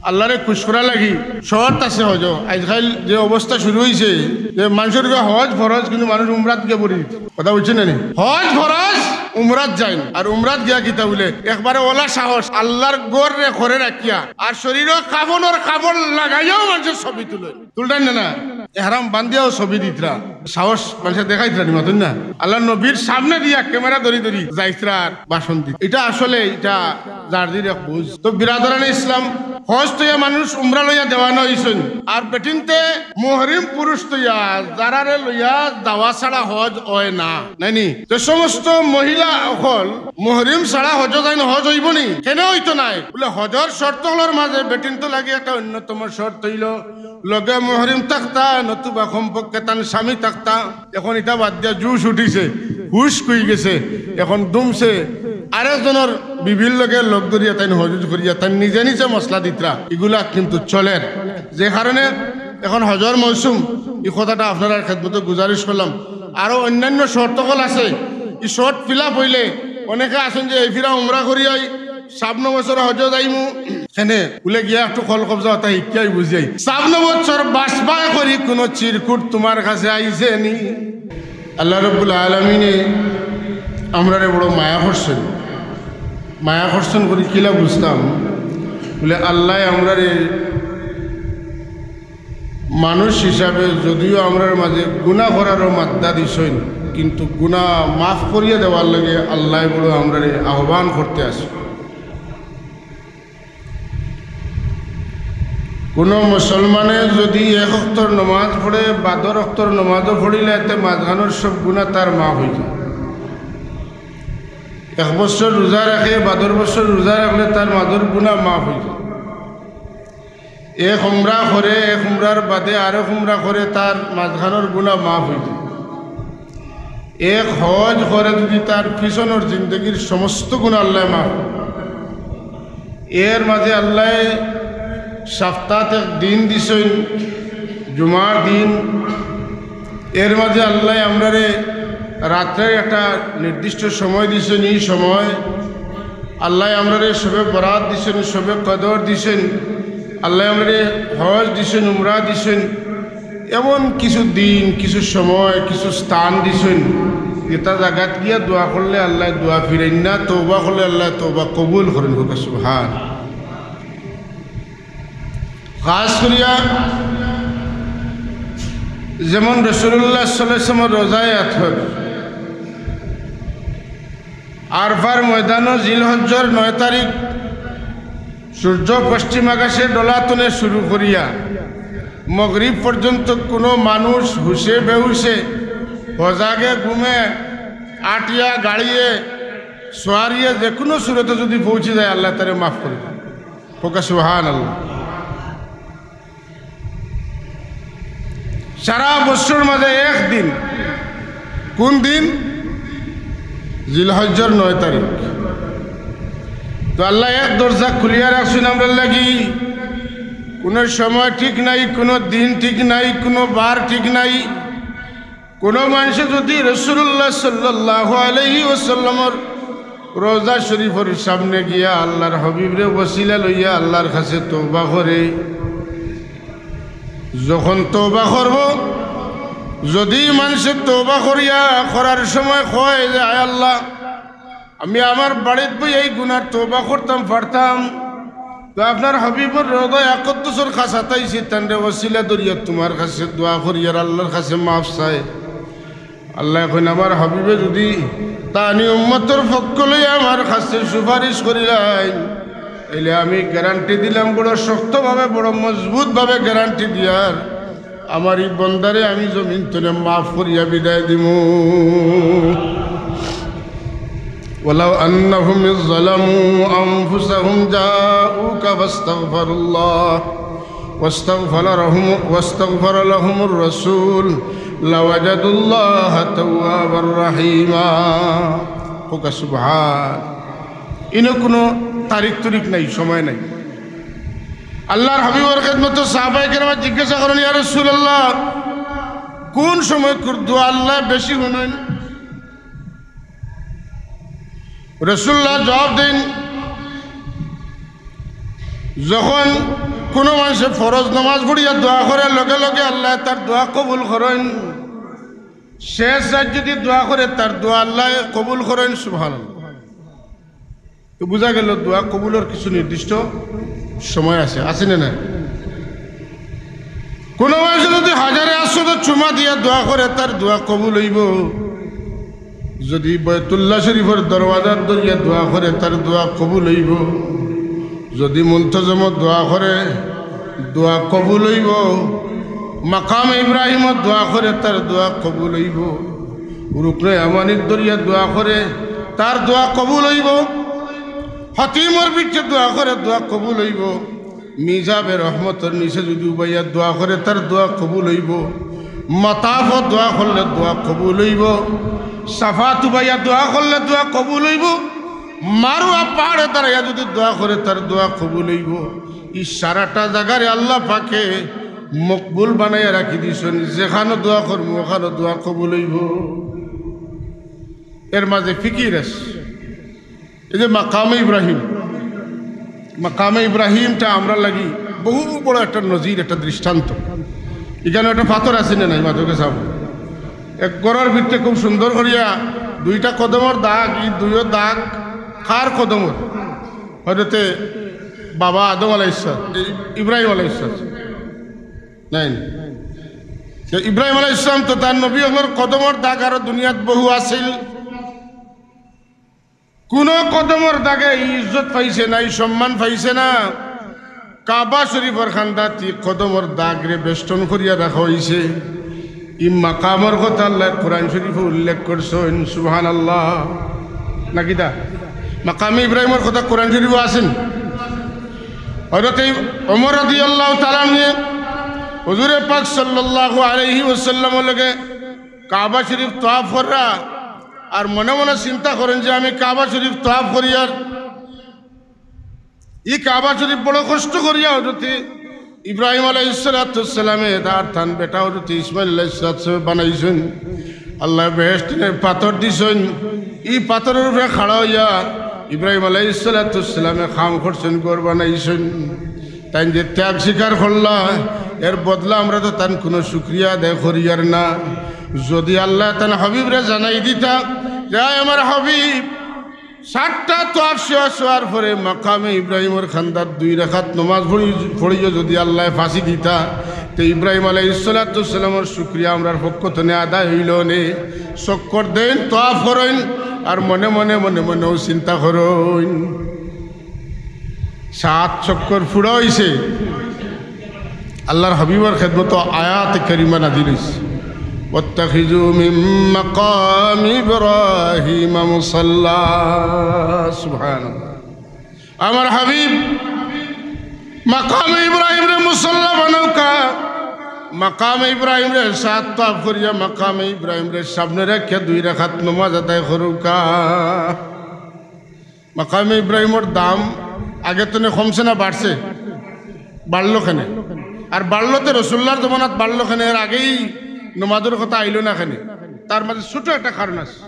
আল্লাহরে খুশ করা লাগি শহর আছে হজ আজকাল যে অবস্থা শুরু হয়েছে যে মানুষের হজ ফরজ কিন্তু মানুষ উমরাত গিয়ে পড়ি কথা বলছেন না হজ ফরজ উমরাত যায় আর উমরাত গিয়া কিতা বলে একবারে ওলা সাহস আল্লাহর গোর রে ঘরে রাখিয়া আর শরীর কাপড় লাগাইয়াও মানুষের ছবি তুলতেন না এহরাম বান্ধিয়াও ছবি দিতরা সাহস মানুষের দেখাইতরা নি মতন না আল্লাহ নবীর সামনে দিয়া ক্যামেরা ধরি যাইতরা আর ভাষণ দিত এটা আসলে এটা জার্দির এক বুঝ তো বিরাদরানে ইসলাম হজ তৈয়া মানুষ উমরা লইয়া দেওয়ানো হইছেন আর বেটিনতে মুহরিম পুরুষ তৈয়া যারারে লইয়া দাওয়া ছাড়া হজ হয় না নাইনি যে সমস্ত মহিলা অকল মুহরিম ছাড়া হজ যাই হজ হইব নি কেন হইতো নাই বলে হজর শর্তগুলোর মাঝে বেটিন তো লাগে একটা অন্যতম শর্ত হইল লগে মুহরিম থাকতা নতুবা কমপক্ষে তার স্বামী থাকতা এখন এটা বাদ দিয়া জুস উঠিছে হুশ কই গেছে এখন দুমছে আরেকজনের বিভিন্ন লোকের লোক ধরিয়া তাই হজ করিয়া তাই নিজে নিজে মশলা দিতরা এগুলা কিন্তু চলে যে কারণে এখন হজর মৌসুম এই কথাটা আপনারা খেদমতে গুজারিশ করলাম আরো অন্যান্য শর্তকল আছে এই শর্ট ফিল আপ হইলে অনেকে আসেন যে এই ফিরা উমরা করিয়াই ৫৭ বছর হজ যাইমু সেনে বলে গিয়া একটু কল কবজা হতা শিক্ষাই বুঝাই ৫৭ বছর বাসবা করি কোনো চিরকুট তোমার কাছে আইছে নি আল্লাহ রব্বুল আলামিনে আমরা বড় মায়া করছেন করি কিলা বুঝতাম বলে আল্লাহ আমরা মানুষ হিসাবে যদিও আমরার মাঝে গুনাহ করারও মাত্রা দিছেন কিন্তু গুনাহ মাফ করিয়ে দেওয়ার লাগে আল্লাহ বড় আমরা আহ্বান করতে আসে কোনো মুসলমানে যদি ১ ওয়াক্তর নমাজ পড়ে ১২ ওয়াক্তর নমাজও পড়িলে এতে মাঝখানোর সব গুনাহ তার মাফ হয়ে যায় ১ বছর রোজা রাখে ১২ বছর রোজা রাখলে তার মাঝের গুনাহ মাফ হয়ে যায় এক উমরা করে এক উমরার বাদে আরেক উমরা করে তার মাঝখানোর গুনাহ মাফ হয়ে যায় এক হজ করে যদি তার পিছনের জিন্দগির সমস্ত গুনাহ আল্লাহ মাফ এর মাঝে আল্লাহ সপ্তাহে এক দিন দিছেন জুমার দিন এর মাঝে আল্লাহ আমরা রাত্রের একটা নির্দিষ্ট সময় দিছেন এই সময় আল্লাহ আমরা সবে বরাত দিছেন সবে কদর দিছেন আল্লাহ আমরা হজ দিছেন উমরা দিছেন এমন কিছু দিন কিছু সময় কিছু স্থান দিছেন এটা জায়গাত গিয়া দোয়া করলে আল্লাহ দোয়া ফিরেন না তওবা করলে আল্লাহ তওবা কবুল করেন সুবহান খাস করিয়া যেমন রাসূলুল্লাহ সাল্লাল্লাহু আলাইহি ওয়াসাল্লাম রোজায় আথর আরফার ময়দানও জিলহজ্জর ৯ তারিখ সূর্য পশ্চিম আকাশে ডলাতনে শুরু করিয়া মগরিব পর্যন্ত কোনো মানুষ হুশে বেহুশে হজাগে ঘুমে আটিয়া গাড়িয়ে সোয়ারিয়ে যে কোনো সুরতে যদি পৌঁছে যায় আল্লাহ তারে মাফ করে ফোকা সুবহানাল্লাহ সারা বছর মাঝে একদিন কোন দিন জিলহজ্জর ৯ তারিখ তো আল্লাহ এক দরজা খুলিয়া রাখছেন আমরা লাগি কোনো সময় ঠিক নাই কোনো দিন ঠিক নাই কোনো বার ঠিক নাই কোনো মানুষ যদি রাসূলুল্লাহ সাল্লাল্লাহু আলাইহি ওয়াসাল্লামের রোজা শরীফের সামনে গিয়া আল্লাহর হাবিবরে ওসিলা লইয়া আল্লাহর কাছে তওবা করে যখন তওবা করব যদি মানুষ তওবা করার সময় কয় যে আয় আল্লাহ আমি আমার বাড়িতে বই এই গুনার তওবা করতাম পারতাম তো আপনার হাবিবর রোজা একত্তর খাসাতাইছি তান্ডে ওসিলা দরিয়া তোমার কাছে দোয়া করি আর আল্লাহর কাছে মাফ চাই আল্লাহ এখন আমার হাবিবে যদি তানি উম্মতর পক্ষ লইয়া আমার কাছে সুপারিশ করিলেন এলে আমি গ্যারান্টি দিলাম বড় শক্তভাবে বড় মজবুতভাবে গ্যারান্টি দিয়ার আমার এই বন্দারে আমি জমিন তলে মাফ করিয়া বিদায় দিমু ولو أنهم ظلموا أنفسهم جاءوك واستغفر لهم الرسول لوجدوا الله توابا رحيما فوق سبحان ইনো কোনো তারিখ নাই সময় নাই আল্লাহর হাবিবের খেদমত সাহাবায়ে কেরাম জিজ্ঞাসা করেন ইয়া রাসূলুল্লাহ কোন সময় দোয়া আল্লাহ বেশি শুনেন রাসূলুল্লাহ জবাব দেন যখন কোনো মানুষে ফরজ নামাজ পড়িয়া দোয়া করে লগে লগে আল্লাহ তার দোয়া কবুল করেন, শেষ রাত যদি দোয়া করে তার দোয়া আল্লাহ কবুল করেন। সুবহানাল্লাহ। তো বোঝা গেল দোয়া কবুলের কিছু নির্দিষ্ট সময় আছে, আছে না না? কোনো মানুষ যদি হাজারে আসতে চুমা দিয়া দোয়া করে তার দোয়া কবুল হইব, যদি বাইতুল্লাহ শরীফের দরওয়াজার দরিয়া দোয়া করে তার দোয়া কবুল হইব, যদি মুনতজমত দোয়া করে দোয়া কবুল হইব, মাকাম ইব্রাহিমত দোয়া করে তার দোয়া কবুল হইব, রুকনে আমানির দরিয়া দোয়া করে তার দোয়া কবুল হইব, হাতিমর বিচ্ছে দোয়া করে দোয়া কবুল হইব, মিজাবে রহমতের নিচে যদি উবাইয়া দোয়া করে তার দোয়া কবুল হইব, মাতাফত দোয়া করলে দোয়া কবুল হইব, সাফাত উবাইয়া দোয়া করলে দোয়া কবুল হইব, মারুয়া পাহাড়ে দাঁড়াইয়া যদি দোয়া করে তার দোয়া কবুল হইব। এই সারাটা জায়গারে আল্লাহ পাকে মকবুল বানাইয়া রাখি দিয়েছেন, যেখানে দোয়া করবো ওখানে দোয়া কবুল হইব। এর মাঝে ফিকির আছে, এই যে মাকামে ইব্রাহিম, মাকামে ইব্রাহিমটা আমরা লাগি বহু বড় একটা নজির, একটা দৃষ্টান্ত। এখানে একটা পাথর আছে না নাই মাঝকে সব এক গড়ের ভিতরে খুব সুন্দর করিয়া দুইটা কদমের দাগ, এই দুইও দাগ কার কদমর? হয়তো বাবা আদম আলাইহিস সালাম, ইব্রাহিম আলাইহিস সালাম নাই, ইব্রাহিম আলাইহিস সালাম তো তার নবী হলোর কদমর দাগ আর দুনিয়াত বহু আছিল। কোন কদমর দাগে ইজ্জত পাইছে না, সম্মান পাইছে না। কাবা শরীফের খান্দাতি কদমর দাগ রে বেষ্টন করিয়া রাখা হয়েছে। ই মাকামর কথা আল্লাহ কোরআন শরীফে উল্লেখ করছেন। সুবহানাল্লাহ। নাকি দা মাকামে ইব্রাহিমের কথা কোরআন শরীফে আছেন। হযরত ওমর রাদিয়াল্লাহু তাআলা নিয়ে হুজুরে পাক সাল্লাল্লাহু আলাইহি ওয়াসাল্লাম লগে কাবা শরীফ তওয়াফ করা, আর মনে মনে চিন্তা করেন যে আমি কাবা শরীফ তওয়াফ করি, আর এই কাবা শরীফ বড় কষ্ট করিয়া হযরত ইব্রাহিম আলাইহিস সালামে তার থান বেটা হযরত ইসমাইল আলাইহিস সালাম বানাইছেন। আল্লাহ বেহেশতের পাথর দিছেন, এই পাথরের উপরে খাড়া হইয়া ইব্রাহিম আলাইহিস সালামে খাম করছেন, ঘর বানাইছেন। তাই যে ত্যাগ স্বীকার করলা, এর বদলা আমরা তো তার কোনো শুক্রিয়া আদায় করি আর না। যদি আল্লাহ তার হাবিবরে জানাই দিতা যে আমার হাবিব 60টা তওয়াফ শেষ হওয়ার পরে মাকামে ইব্রাহিমের খান্দার 2 রাকাত নামাজ পড়িয়ে যদি আল্লাহ ফাঁসি দিতা, তো ইব্রাহিম আলাইহিস সালামের শুক্রিয়া আমরার পক্ষ থেকে আদায় হইল নে। চক্কর দেন, তওয়াফ করেন, আর মনে মনে মনে মনেও চিন্তা করেন। 7 চক্কর ফুড়া হয়েছে, আল্লাহর হাবিবের খেদমত আয়াত কারিমা নাযিল হইছে। واتخذوا من مقام إبراهيم مصلى। سبحان الله। আমার হাবিব মাকাম ইব্রাহিম রে মুসাল্লা বানাওকা, মাকাম ইব্রাহিম রে 7 তওয়াফ করিয়া মাকাম ইব্রাহিম রে সামনে রেখে 2 রাকাত নামাজ আদায় করুকা। মাকাম ইব্রাহিমের দাম আগে তো কমছে না বাড়ছে? বাড়লো কেন? আর বাড়লোতে রসুল্লাহর জমানাত বাড়লো কেন? এর আগেই নমাজের কথা আইলো না কেন? তার মাঝে ছোট একটা কারণ আছে,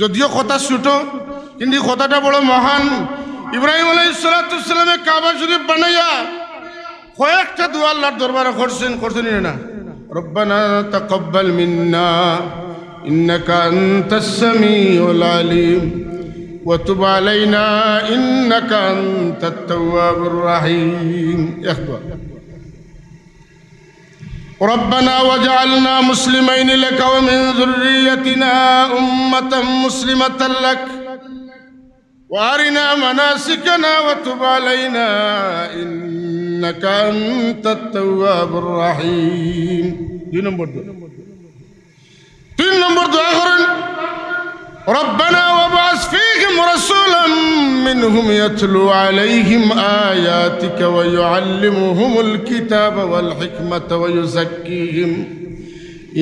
যদিও কথা ছোট কিন্তু কথাটা বড় মহান। ইব্রাহিম আলাইহিস সালামে কাবা শরীফ বানাইয়া কয়েকটা দোয়া আল্লাহর দরবারে করছেন না? রব্বানা তাকাব্বাল মিন্না ইন্নাকা আনতাস সামিউল আলিম ওয়া তুব আলাইনা ইন্নাকা আনতাত তাওয়াবুর রহিম। ربنا وجعلنا مسلمين لك ومن ذريتنا أمة مسلمة لك وأرنا مناسكنا وتب علينا إنك أنت التواب الرحيم. 2 নম্বর দোয়া। 3 নম্বর দোয়া করেন ربنا وابعث فيهم رسولا منهم يتلو عليهم آياتك ويعلمهم الكتاب والحكمة ويزكيهم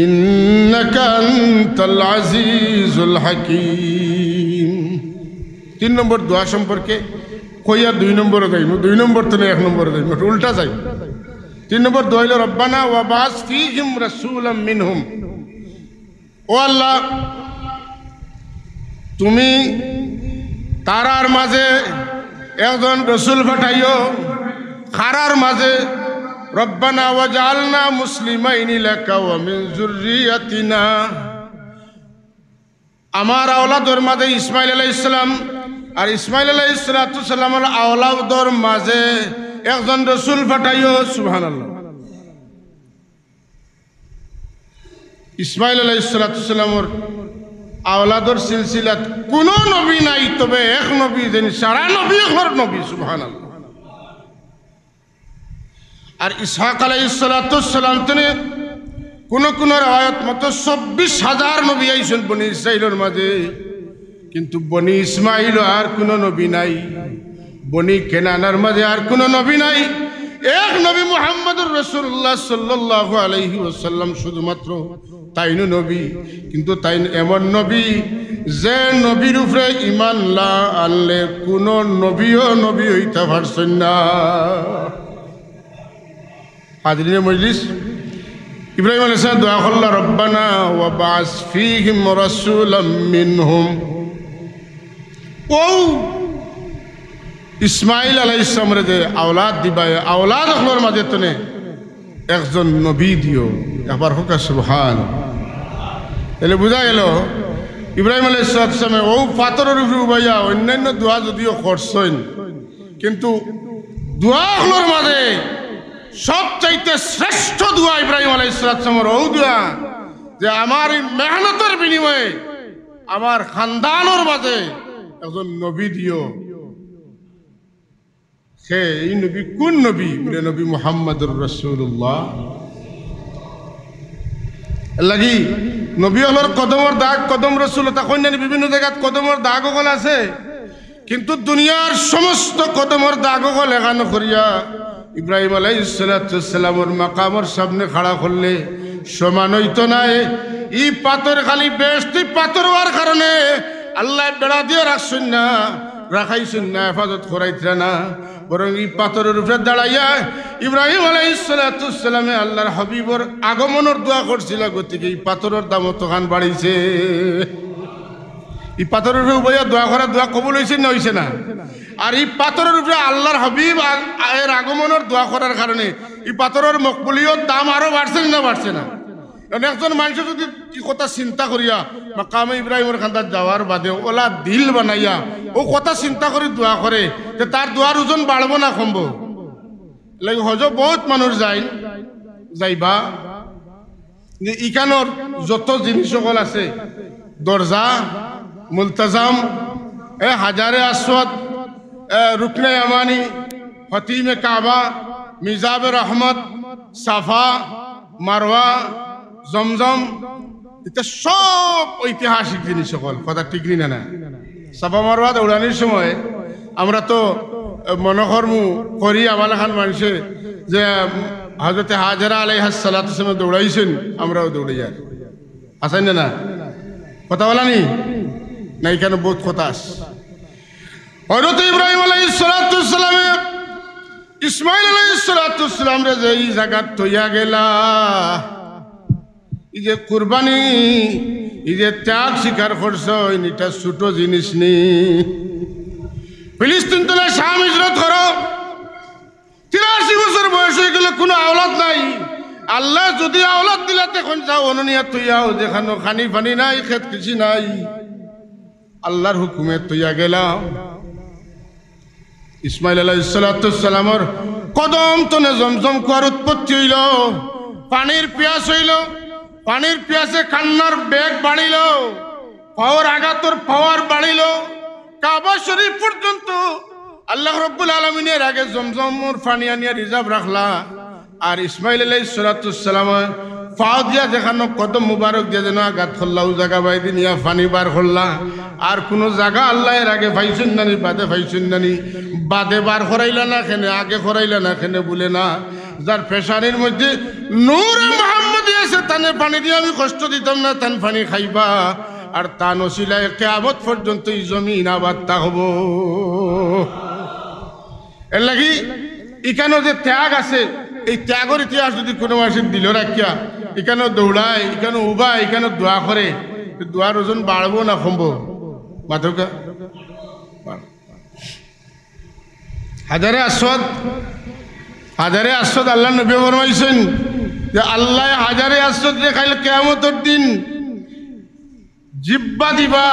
إنك أنت العزيز الحكيم. 3 নম্বর দোয়া সম্পর্কে কইয়া 2 নম্বরে যাই, 2 নম্বর তো 1 নম্বরে যাই, উল্টা যাই। 3 নম্বর দোয়া হইল রব্বানা ওয়াবাস ফীহিম রাসূলাম মিনহুম। ও আল্লাহ, তুমি তারার মাঝে একজন রসুল পাঠাইও খারার মাঝে রব্বানা ওয়াজআলনা মুসলিমাইনি লাকা ওয়া মিন যুররিয়াতিনা, আমার আওলাদর মাঝে ইসমাইল আলাইহিস সালাম আর ইসমাইল আলাইহিস সালামের আওলাদর মাঝে একজন রাসূল পাঠাইও। সুবহানাল্লাহ। ইসমাইল আলাইহিস সালামের আওলাদর সিলসিলাত কোন নবী নাই, তবে এক নবী যিনি সারা নবী ঘর নবী। সুবহানাল্লাহ। আর ইসহাক আলাইহিস সালাম তিনি কোন কোন রায়াত মতো ২৪,০০০ নবী আইছেন বনি ইসরাইলের মাঝে, কিন্তু বনি ইসমাইল আর কোন নবী নাই, বনি কেনানার মাঝে আর কোন নবী নাই। এক নবী মুহাম্মদুর রাসূলুল্লাহ সাল্লাল্লাহু আলাইহি ওয়াসাল্লাম শুধুমাত্র তাইনো নবী, কিন্তু তাই এমন নবী যে নবীর উপরে ঈমান না আনলে কোন নবীও নবী হইতে পারছেন না। হাজরিনে মজলিস, ইব্রাহিম আলাইহিস সালাম দোয়া করলেন, রব্বানা ওয়া বা'স ফীহিম রাসূলাম মিনহুম। ও ইসমাইল আলাইহিস সালামের যে আওলাদ দিবা, আওলাদ হলোর মাঝে তনে একজন নবী দিও। একবার হোক সুবহান। এলে বুঝা গেল ইব্রাহিম আলাইহিস সালাম ও পাথরের উপরে উবাইয়া অন্যান্য দোয়া যদিও করছেন, কিন্তু দোয়া হলোর মাঝে সবচাইতে শ্রেষ্ঠ দোয়া ইব্রাহিম আলাইহিস সালামের ও দোয়া যে আমার এই মেহনতের বিনিময়ে আমার খানদানের মাঝে একজন নবী দিও। সে এই নবী কোন নবী? বলে নবী মুহাম্মদুর রাসূলুল্লাহ। লাগি নবী হলোর কদমর দাগ, কদম রসুল তখন বিভিন্ন জায়গাত কদমর দাগ ওগুলো আছে, কিন্তু দুনিয়ার সমস্ত কদমর দাগ ওগুলো এখানে করিয়া ইব্রাহিম আলাইহিস সালামের মাকামের সামনে খাড়া করলে সমান হইতো নাই। ই পাথর খালি বেশটি পাথর হওয়ার কারণে আল্লাহ বেড়া দিয়ে রাখছেন না, রাখাইছেন না, হেফাজত করাইতে না, বরং এই পাথরের উপরে দাঁড়াইয়া ইব্রাহিম আলাইহিস সালামে আল্লাহর হাবিবর আগমনের দোয়া করছিল। গতিকে এই পাথরের দাম তখন বাড়িছে। এই পাথরের উপরে উভয়া দোয়া করার দোয়া কবুল হয়েছে না হয়েছে না? আর এই পাথরের উপরে আল্লাহর হাবিব এর আগমনের দোয়া করার কারণে এই পাথরের মকবুলিয়ত দাম আরো বাড়ছে না বাড়ছে না? একজন মানুষ যদি কি কথা চিন্তা করিয়া মাকামে ইব্রাহিমের খান্দার যাওয়ার বাদে ওলা দিল বানাইয়া ও কথা চিন্তা করে দোয়া করে, যে তার দোয়ার ওজন বাড়বো না কমবো? লাগে হজ বহুত মানুষ যাইবা ইখানোর যত জিনিস সকল আছে, দরজা, মুলতাজাম, হাজারে আসওয়াদ, রুকনে আমানি, হতিমে কাবা, মিজাবে রহমত, সাফা, মারওয়া, জমজম, এটা সব ঐতিহাসিক জিনিস সকল। কথা ঠিক না? না, সাফা মারওয়া দৌড়ানির সময় আমরা তো মনোকর্ম করি, আমার খান মানুষে যে হযরতে হাজরা আলাইহিস সালাতু ওয়াস দৌড়াইছেন, আমরাও দৌড়াই। আর আছেন না কথা বলা নি না? এখানে বহুত কথা আছে। হযরত ইব্রাহিম আলাইহিস সালাতু ওয়াস ইসমাইল আলাইহিস সালাতু ওয়াস রে যে এই জায়গা তৈয়া গেলা, এই যে কুরবানি, এই যে ত্যাগ স্বীকার করছ, এটা ছোট জিনিস নি। ফিলিস্তিন তোলে শাম হিজরত করো, ৮৩ বছর বয়স হয়ে গেলে কোনো আওলাদ নাই। আল্লাহ যদি আওলাদ দিলা তখন যাও অননিয়া তৈয়াও, যেখানে খানি ফানি নাই, খেত কৃষি নাই, আল্লাহর হুকুমে তৈয়া গেলাম। ইসমাইল আলাইহিস সালামের কদম তনে জমজম কুয়ার উৎপত্তি হইল, পানির পিয়াস হইল, পানির পিয়াসে কান্নার বেগ বাড়িল, পাওয়ার আঘাতর পাওয়ার বাড়িল। কাবা শরীফ পর্যন্ত আল্লাহ রাব্বুল আলামিনের আগে জমজমের পানি আনিয়া রিজার্ভ রাখলা। আর ইসমাইল আলাইহিস সালাম পাও দিয়া যেখানে কদম মুবারক দিয়ে যেন আঘাত করলা, ও জায়গা বাইদি নিয়া পানি বার করলা। আর কোনো জায়গা আল্লাহ এর আগে পাইছেন নানি, বাদে পাইছেন নানি, বাদে বার করাইলা না খেনে, আগে করাইলা না খেনে বলে না। যার পেশানির মধ্যে নূরে মুহাম্মদি আছে, তানে পানি দিয়ে আমি কষ্ট দিতাম না, তান পানি খাইবা। আর তা নসিলায় কিয়ামত পর্যন্ত এই জমিন আবাদ হব। এর লাগি এখানে যে ত্যাগ আছে, এই ত্যাগের ইতিহাস যদি কোনো মানুষের দিল রাখিয়া এখানে দৌড়ায়, এখানে উবায়, এখানে দোয়া করে, দোয়ার ওজন বাড়বো না কমবো? মাথা হাজারে আসওয়াদ হাজারে আসদ আল্লাহ নবী ফরমাইছেন যে আল্লাহ হাজারে আসদ দেখাইলে কিয়ামতের দিন জিব্বা দিবা,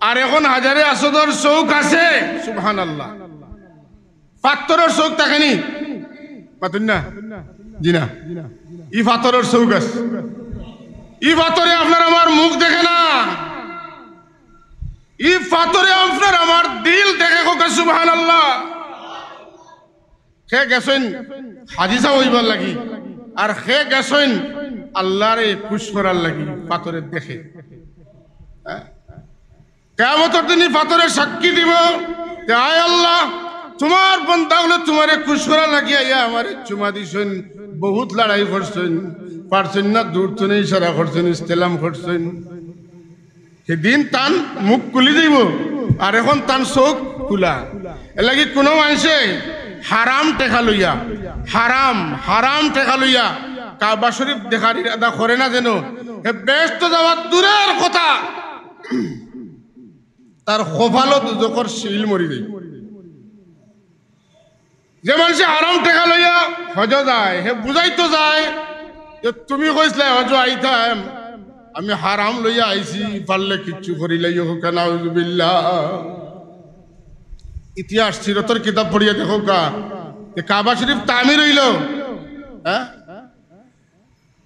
আর এখন হাজারে আসদর চৌক আছে সুবহানাল্লাহ। পাথরের চৌক থাকেনি পাতুন না জি না, ই পাথরের চৌক আছে। ই পাথরে আপনার আমার মুখ দেখে না, ই পাথরে আপনার আমার দিল দেখে কোকা সুবহানাল্লাহ। খে গেছেন হাদিসা হইবার লাগি, আর খে গেছেন আল্লাহরে খুশ করার লাগি পাথরের দেখে। কিয়ামতের দিন পাথরের সাক্ষী দিব যে আয় আল্লাহ তোমার বান্দা হলো তোমারে খুশ করার লাগি আইয়া আমারে চুমা দিছেন, বহুত লড়াই করছেন, পারছেন না, দূর থেকে ইশারা করছেন, ইস্তেলাম করছেন। সেদিন তান মুখ খুলি দিব, আর এখন তান চোখ খোলা। এর লাগি কোনো মানুষে হারাম টেকা লইয়া হারাম টেকা লইয়া কাবা শরীফ দেখার ইরাদা করে না, যেন ব্যস্ত যাওয়ার দূরের কথা তার কপালত যখন শিল মরি দেয়। যে মানুষে হারাম টেকা লইয়া হজ যায়, হে বুঝাইতো যায় যে তুমি কইসলে হজ আইতাম, আমি হারাম লইয়া আইছি, পারলে কিচ্ছু করিলাই হোক না। ইতিহাস সিরতর কিতাব পড়িয়া দেখো কাবা শরীফ তামির হইল, হ্যাঁ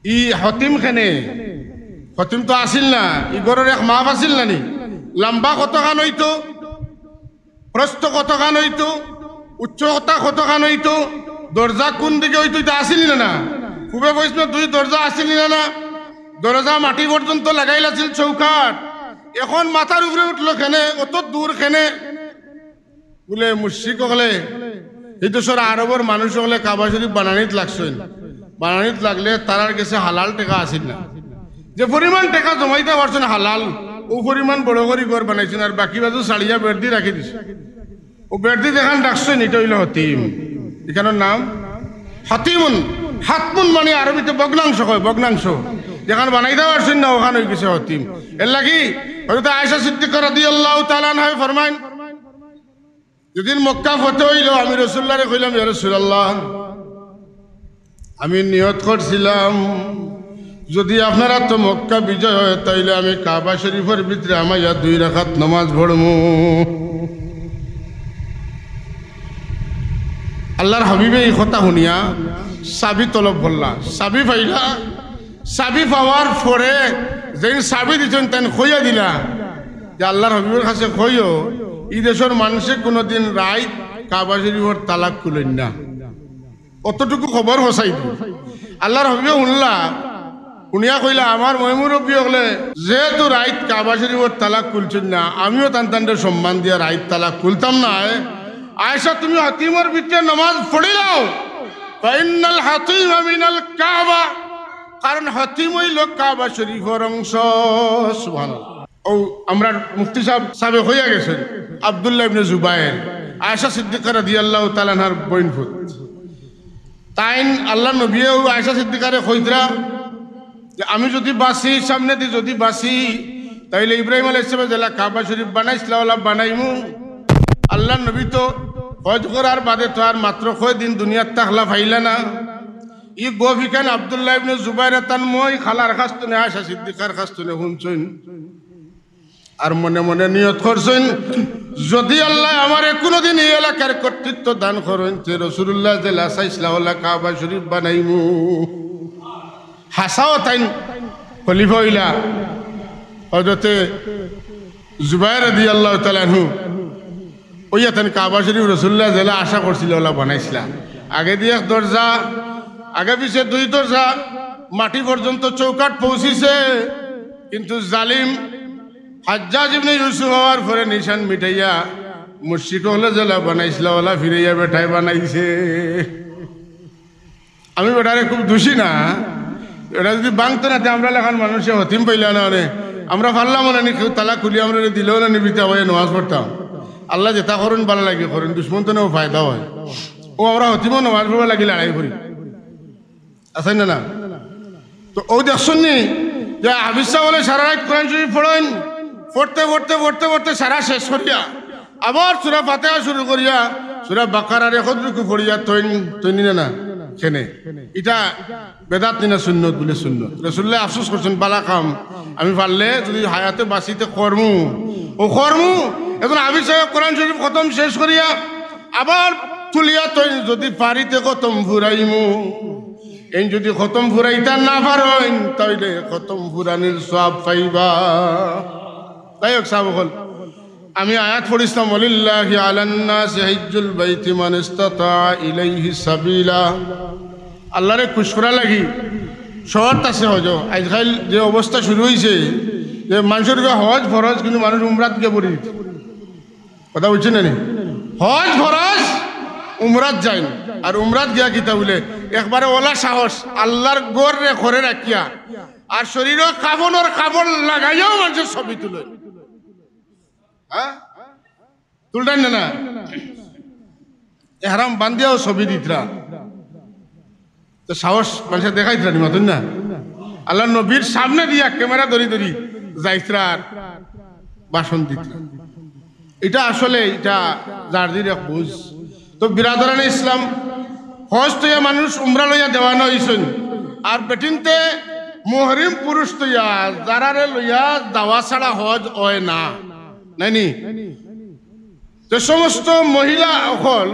ই হতিম খানে, হতিম তো আসিল না, ই গরের এক মাপ আসিল না নি, লম্বা কতখান হইতো, প্রস্থ কতখান হইতো, উচ্চতা কতখান হইতো, দরজা কোন দিকে হইতো এটা আসিল না, খুবই বৈষ্ণব দুই দরজা আসিল না, দরজা মাটি পর্যন্ত লাগাইল আছিল চৌকাট। এখন মাথার উপরে উঠলো খেনে, অত দূর খেনে বলে মুশরিক হলে এই দেশের আরবের মানুষ হলে কাবা শরীফ বানানিত লাগছেন, বানানিত লাগলে তারার কাছে হালাল টেকা আসিল না। যে পরিমাণ টেকা জমাইতে পারছেন হালাল, ও পরিমাণ বড় করে ঘর বানাইছেন, আর বাকি বাজু সাড়িয়া বেড়দি রাখি দিছে। ও বেড়দি দেখান ডাকছেন, এটা হইল হতিম। এখানের নাম হাতিমুন। হাতমুন মানে আরবিতে ভগ্নাংশ হয়, ভগ্নাংশ। যেখানে বানাইতে পারছেন না ওখানে হয়ে গেছে হতিম। এর লাগি হয়তো আয়েশা সিদ্দিকা রাদিয়াল্লাহু তাআলা আনহা ফরমাইন, যেদিন মক্কা ফতে হইল আমি রাসূলুল্লাহরে কইলাম, ইয়া রাসূলুল্লাহ আমি নিয়ত করছিলাম যদি আপনারা তো মক্কা বিজয় হয় তাইলে আমি কাবা শরীফের ভিতরে আমাইয়া 2 রাকাত নামাজ পড়মু। আল্লাহর হাবিবে এই কথা শুনিয়া চাবি তলব করলা, চাবি পাইলা, চাবি পাওয়ার পরে যেন চাবি দিচ্ছেন তেন খইয়া দিলা যে আল্লাহর হাবিবের কাছে কইও এই দেশের মানুষে কোনোদিন রাইত কাবা শরীফের তালাক খুলেন না, অতটুকু খবর হসাই দিল। আল্লাহর হাবিবে শুনলা, শুনিয়া কইলা আমার ময়মুরব্বী হলে যেহেতু রাইত কাবা শরীফের তালাক খুলছেন না, আমিও তান্তানদের সম্মান দিয়া রাইত তালাক খুলতাম না। আয়েশা তুমি হাতিমের ভিতরে নামাজ পড়িলাও, ফাইনাল হাতিম মিনাল কাবা, কারণ হাতিম হইল কাবা শরীফের অংশ। সুবহানাল্লাহ। ও আমরা মুফতি সাহেব হইয়া গেছেন আব্দুল্লাহ ইবনে জুবায়ের, আয়েশা সিদ্দিকা রাদিয়াল্লাহু তাআলা আনহার বইনফুত। তাইন আল্লাহ নবীও আয়েশা সিদ্দিকারে কইতরা যে আমি যদি বাসি সামনে দি যদি বাসি তাইলে ইব্রাহিম আলাইহিস সালাম জেলা কাবা শরীফ বানাইছিল ওলা বানাইমু। আল্লাহ নবী তো হজ করার বাদে তো আর মাত্র কয় দিন দুনিয়ার তাহলা ফাইলা না। ই গোফিকান আব্দুল্লাহ ইবনে জুবায়ের তান মই খালার খাস্তনে আয়েশা সিদ্দিকার খাস্তনে শুনছেন, আর মনে মনে নিয়ত করছেন যদি আল্লাহ আমার কোনোদিন এই এলাকার কর্তৃত্ব দান করেন তে রাসূলুল্লাহ জেলা চাইছিলা ওলা কাবা শরীফ বানাইমু। হাসাও তাইন খলিফা হইলা হযরতে জুবায়ের রাদিয়াল্লাহু তাআলা আনহু ওইয়া তান কাবা শরীফ রাসূলুল্লাহ জেলা আশা করছিল ওলা বানাইছিলা। আগে দিয়ে দরজা, আগে পিছে 2 দরজা, মাটি পর্যন্ত চৌকাট পৌঁছিছে, কিন্তু জালিম হাজ্জাজ ইবনে ইউসুফ হওয়ার পরে নিশান মিটাইয়া মুশরিক হলে জেলা বানাইছিল ওলা ফিরাইয়া বেঠাই বানাইছে। আমি বেটারে খুব দোষী না, এটা যদি বাংতো না আমরা লেখান মানুষে হতিম পাইলা না, আমরা পারলাম না নি কেউ তালা খুলি আমরা দিলেও না নিবিতে আবার নামাজ পড়তাম। আল্লাহ যেটা করেন ভালো লাগে করেন, দুশ্মন তো নেও ফায়দা হয়। ও আমরা হতিমও নামাজ পড়বা লাগি লড়াই করি, আছেন না না? তো ও দেখছেন নি যে হাফিজ বলে সারা রাত কোরআন শরীফ পড়েন, পড়তে পড়তে পড়তে পড়তে সারা শেষ করিয়া আবার সূরা ফাতিহা শুরু করিয়া সূরা বাকারার 1 রুকু পড়িয়া তৈনি না কেনে এটা বেদাত নিনা সুন্নত বলে সুন্নত। রাসূলুল্লাহ আফসোস করছেন বালা কাম আমি পারলে যদি হায়াতে বাঁচিতে কর্মু এখন আমি সাহেব কোরআন শরীফ খতম শেষ করিয়া আবার তুলিয়া তৈন যদি পারিতে খতম ফুরাইমু এই যদি খতম ফুরাইতা না পারেন তাইলে খতম ফুরানির সওয়াব পাইবা। তাই হোক সাহেব বল আমি আয়াত পড়িছিলাম ওয়ালিল্লাহি আলান নাস হিজ্জুল বাইতি মান ইসতাতা ইলাইহি সাবিলা। আল্লাহরে খুশ করা লাগি শর্ত আছে হজ। আজকাল যে অবস্থা শুরু হয়েছে যে মানুষের হজ ফরজ কিন্তু মানুষ উমরাত গিয়ে পড়ি কথা বুঝছেন না হজ ফরজ উমরাত যায় না আর উমরাত গিয়া কিতা বলে একবারে ওলা সাহস আল্লাহর গোর রে ঘরে রাখিয়া আর শরীরও কাপড় লাগাইয়াও মানুষের ছবি তুলে হ্যাঁ তুলতেন না এহারাম বান্ধিয়াও ছবি দিতরা তো সাহস মানুষের দেখাইতরা নি মাতুন না আল্লাহ নবীর সামনে দিয়া ক্যামেরা ধরি যাইতরা আর ভাষণ দিতরা। এটা আসলে এটা জার্দির এক বুঝ। তো বিরাদরানে ইসলাম হজ তৈয়া মানুষ উমরা লইয়া দেওয়ানো হইছেন আর বেটিনতে মুহরিম পুরুষ তৈয়া যারারে লইয়া দাওয়া ছাড়া হজ হয় না নাইনি যে সমস্ত মহিলা অকল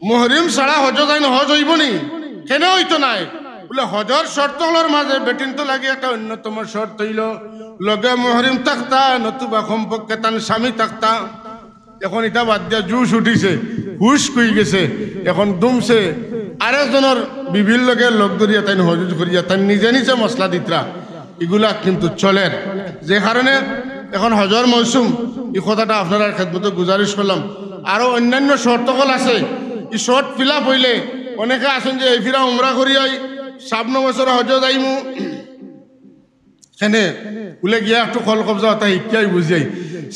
মুহরিম ছাড়া হজ যায় না হজ হইব নি কেন হইতো নাই বলে হজর শর্তগুলোর মাঝে বেটিন তো লাগে একটা অন্যতম শর্ত হইল লগে মুহরিম থাকতা নতুবা কমপক্ষে তার স্বামী থাকতা। এখন এটা বাদ দিয়া জুস উঠিছে হুশ কই গেছে এখন দুমছে আরেকজনের বিভিন্ন লগে লোক ধরিয়া তাই হজ করিয়া তাই নিজে মশলা দিতরা এগুলা কিন্তু চলে যে কারণে এখন হজর মৌসুম এই কথাটা আপনারা খেদমতে গুজারিশ করলাম। আরো অন্যান্য শর্তকল আছে এই শর্ট ফিল আপ হইলে অনেকে আছেন যে এই ফিরা উমরা করিয়াই 57 বছর হজ যাইমু সেনে বলে গিয়া একটু কল কবজা হতা শিক্ষাই বুঝাই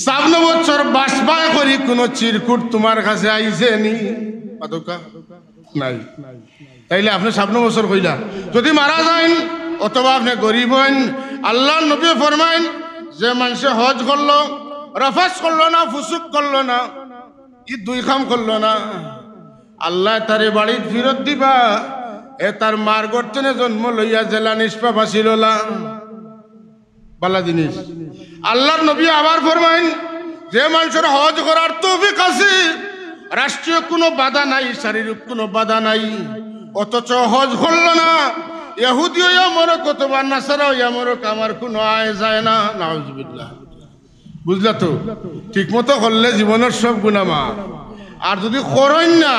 57 বছর বাসবা করি কোন চিরকুট তোমার কাছে আইছে নি নাই তাইলে আপনি 57 বছর কইলা যদি মারা যান অথবা আপনি গরিব হন আল্লাহ নবী ফরমাইন যে মানুষে হজ করলো রফাস করলো না ফুসুক করলো না ই দুই কাম করলো না আল্লাহ তারে বাড়ি ফিরত দিবা এ তার মার গর্তনে জন্ম লইয়া জেলা নিষ্পাপ আসিল বালা জিনিস। আল্লাহর নবী আবার ফরমাইন যে মানুষের হজ করার তৌফিক আছে রাষ্ট্রীয় কোনো বাধা নাই শারীরিক কোনো বাধা নাই অথচ হজ করলো না ইহুদিও মরক অথবা নাসারাও মরক আমার কোনো আয় যায় না নাউজুবিল্লাহ। বুঝলা তো ঠিক মতো করলে জীবনের সব গুনাহ মাফ। আর যদি করেন না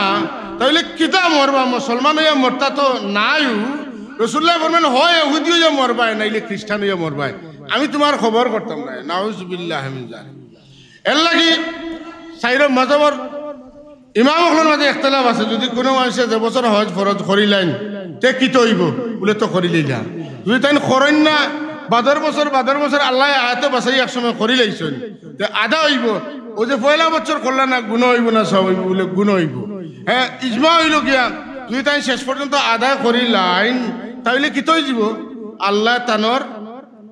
তাহলে কিতা মরবা মুসলমান হইয়া মরতা তো নাই। রাসূলুল্লাহ বলেন হয় ইহুদি হইয়া মরবাই নাইলে খ্রিস্টান হইয়া মরবাই আমি তোমার খবর করতাম না নাউজুবিল্লাহ মিন যালিক। এর লাগি সাইরো মাযহাবর ইমামগুলোর মাঝে ইখতিলাফ আছে যদি কোনো মানুষে যে বছর হজ ফরজ করিলেন তে কি হইব বলে তো করিলেই না যদি তাই করেন না বাদর বছর আল্লাহ আয়াতে বাসাই একসময় করিলেইছেন আদা হইব ও যে পয়লা বছর করলা না গুণ হইব না সব হইব বলে গুণ হইব। হ্যাঁ ইজমা হইল গিয়া যদি তাই শেষ পর্যন্ত আদায় করিলাইন তাহলে কি তৈ যাব আল্লাহ তানর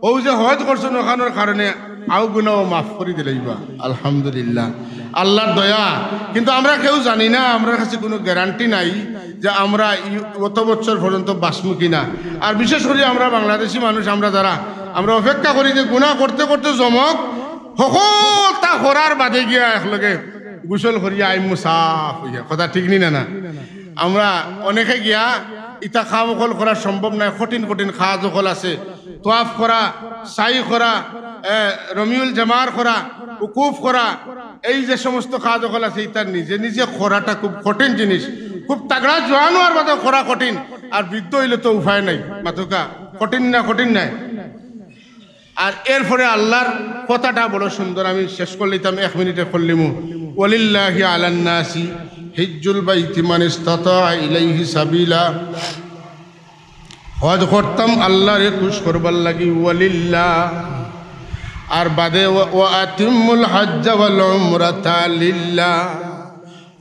ও যে হজ করছেন ওখানোর কারণে আও গুণাও মাফ করে দিলাইবা আলহামদুলিল্লাহ আল্লাহর দয়া। কিন্তু আমরা কেউ জানি না আমরা কাছে কোনো গ্যারান্টি নাই যে আমরা কত বছর পর্যন্ত বাঁচবো কিনা। আর বিশেষ করে আমরা বাংলাদেশি মানুষ আমরা অপেক্ষা করি যে গুনাহ করতে করতে জমক সকল তা করার বাদে গিয়া একলগে গোসল করিয়া আইমু সাফ হইয়া কথা ঠিক নি না আমরা অনেকে গিয়া ইটা কাম অকল করা সম্ভব নয় কঠিন কাজ অকল আছে তোয়াফ করা সাই করা রমিউল জামার করা উকুফ করা এই যে সমস্ত কাজ অকল আছে ইটা নিজে করাটা খুব কঠিন জিনিস খুব তাগড়া জোয়ানো আর বাদে করা কঠিন আর বৃদ্ধ হইলে তো উপায় নাই মাতুকা কঠিন নাই। আর এরপরে আল্লাহর কথাটা বড় সুন্দর আমি শেষ করলিতাম 1 মিনিটে করলিমু ওয়ালিল্লাহি আলান নাসি হিজ্জুল বাইতি মান ইসতাতা ইলাইহি সাবিলা। হজ করতাম আল্লাহরে খুশ করবার লাগি ওয়ালিল্লাহ আর বাদে ওয়া আতিমুল হজ্জ ওয়াল উমরাতা লিল্লাহ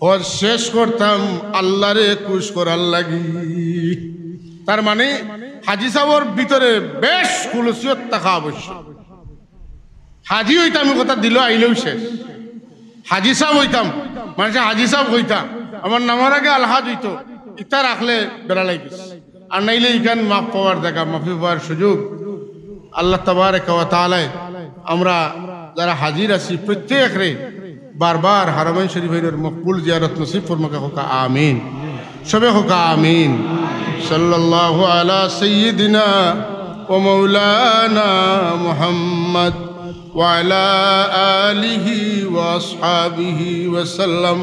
হজ শেষ করতাম আল্লাহরে খুশ করার লাগি। তার মানে হাজি সাহেবের ভিতরে বেশ খুলুসিয়ত থাকা আবশ্যক। হাজি হইতে আমি কথা দিল আইলেও শেষ হাজি সাহেব হইতাম, মানুষে হাজি সাহেব হইতা, আমার নামার আগে আলহাজ হইতো, ইতা রাখলে বেড়া লাগিস। আর নাইলে ইখান মাফ পাওয়ার দেখা, মাফি পাওয়ার সুযোগ আল্লাহ তাবারক ওয়া তাআলা আমরা যারা হাজির আছি প্রত্যেক রে বারবার হারামাইন শরীফের মকবুল জিয়ারত নসিব ফরমাকা হোকা আমিন, সবে হোকা আমিন। সাল্লাল্লাহু আলা সাইয়্যিদিনা ওয়া মাওলানা মুহাম্মদ ওয়া আলা আলিহি ওয়া আসহাবিহি ওয়া সাল্লাম।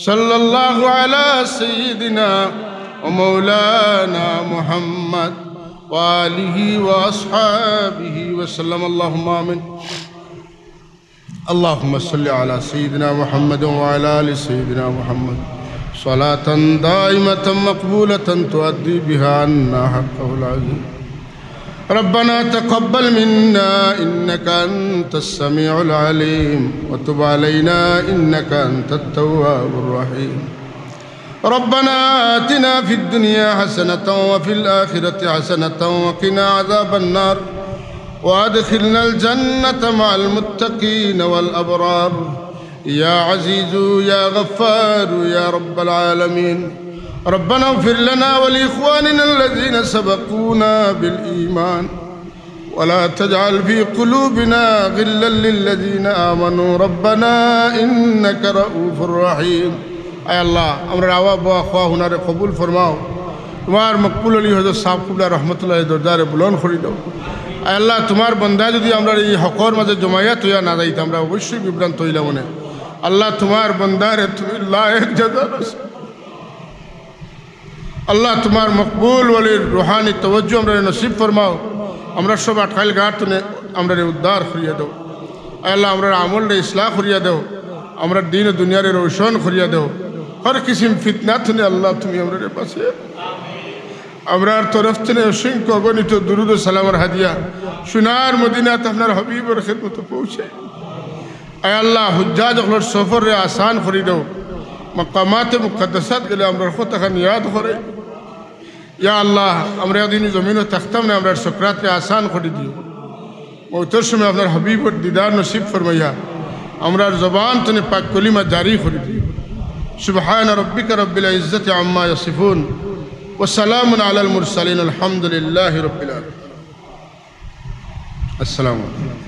সাল্লাল্লাহু আলা সাইয়্যিদিনা ওয়া মাওলানা মুহাম্মদ ওয়া আলিহি ওয়া আসহাবিহি ওয়া সাল্লাম। আল্লাহুম্মা আমিন। اللهم صل على سيدنا محمد وعلى آل سيدنا محمد صلاة دائمة مقبولة تؤدي بها عنا حقه العظيم. ربنا تقبل منا إنك أنت السميع العليم وتب علينا إنك أنت التواب الرحيم. ربنا آتنا في الدنيا حسنة وفي الآخرة حسنة وقنا عذاب النار وادخلنا الجنة مع المتقين والأبرار يا عزيز يا غفار يا رب العالمين. ربنا اغفر لنا ولإخواننا الذين سبقونا بالإيمان ولا تجعل في قلوبنا غلا للذين آمنوا ربنا إنك رؤوف رحيم. أي الله أمر عواب وأخواه هنا قبول فرماو তোমার মকবুল আলী হযরত সাহেব কুবলা রহমতুল্লাহ দরজারে বুলন করে দাও। আল্লাহ তোমার বান্দা যদি আমরা এই হকর মাঝে জমায়েত হইয়া না যাইতে আমরা অবশ্যই বিভ্রান্ত হইলাম মনে। আল্লাহ তোমার বান্দারে তুমি লায়েক জাযা দাও। আল্লাহ তোমার মকবুল ওলির রুহানি তওয়াজ্জু আমরা নসিব ফরমাও। আমরা সব আটকাইল গাঁটনে আমরা উদ্ধার করিয়া দাও। আল্লাহ আমরা আমল রে ইসলাহ করিয়া দাও। আমরা দিন ও দুনিয়ারে রোশন করিয়া দাও। হর কিসিম ফিতনা থেকে আল্লাহ তুমি আমরা বাঁচিয়ে আমরার তরফ থেকে অসংখ্য অগণিত দুরুদ ও সালামের হাদিয়া সোনার মদিনাতে আপনার হাবিবের খিদমতে পৌঁছে। আয় আল্লাহ হুজ্জাজ হলোর সফর রে আসান করে দাও। মকামাতে মুকদ্দাসাত গেলে আমরা কতখানি ইয়াদ করে। ইয়া আল্লাহ আমরা দিন জমিন ও তখতাম না আমরা সকরাতে আসান করে দিও। মৌতের সময় আপনার হাবিবের দিদার নসিব ফরমাইয়া আমরার জবান তনে পাক কলিমা জারি করে দিও। সুবহান রাব্বিকা রাব্বিল ইজ্জাতি আম্মা ইয়াসিফুন وسلام على المرسلين الحمد لله رب العالمين. السلام عليكم.